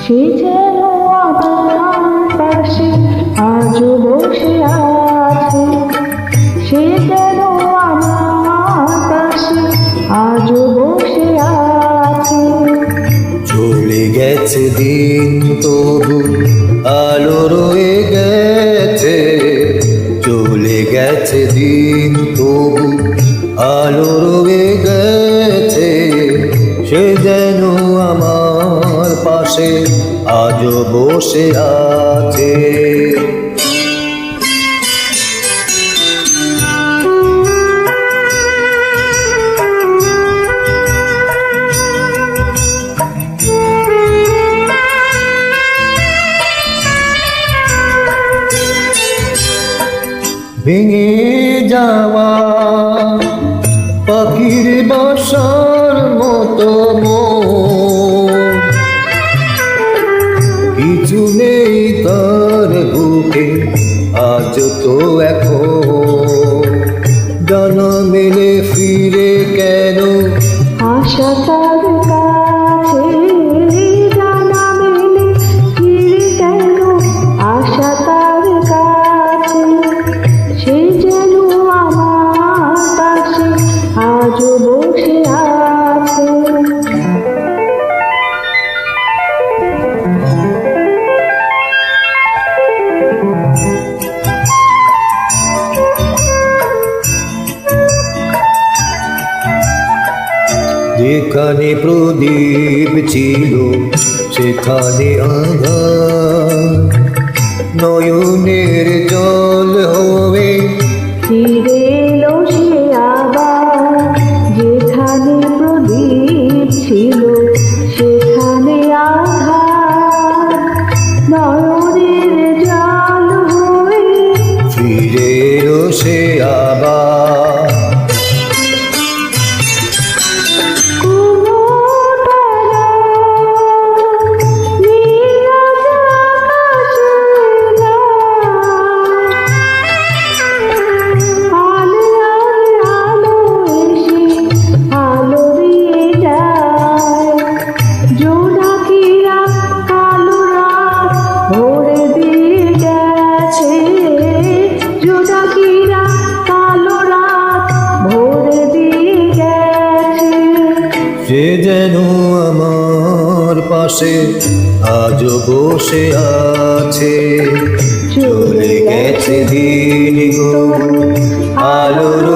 সে যেন আমার পাশে আজও বসে আছে, সে যেন আমার পাশে আজও বসে আছে। চলে গেছে দিন তবু আলো রয়ে গেছে, চলে গেছে দিন তবু আলো রয়ে গেছে। সে যেন আমার পাশে আজও বসে আছে। ভেঙে যাওয়া পাখির বাসার মতো মন, কিছু নেই তার বুকে আজ তো এখন। জানা মেলে ফিরে কেন আশা তার কাছে, জানা মেলে ফিরে কেন আশা তার কাছে। সে যেন আমার পাশে আজও বসে আছে। যেখানে প্রদীপ ছিল সেখানে আঁধার, নয়নের জল হয়ে ফিরে এলো সে আবার। যেখানে প্রদীপ ছিল সেখানে আধার, নয়নের জল হয়ে ফিরে এলো সে আবার। সে যেন আমার পাশে আজও বসে আছে। চলে গেছে দিন গো আলোর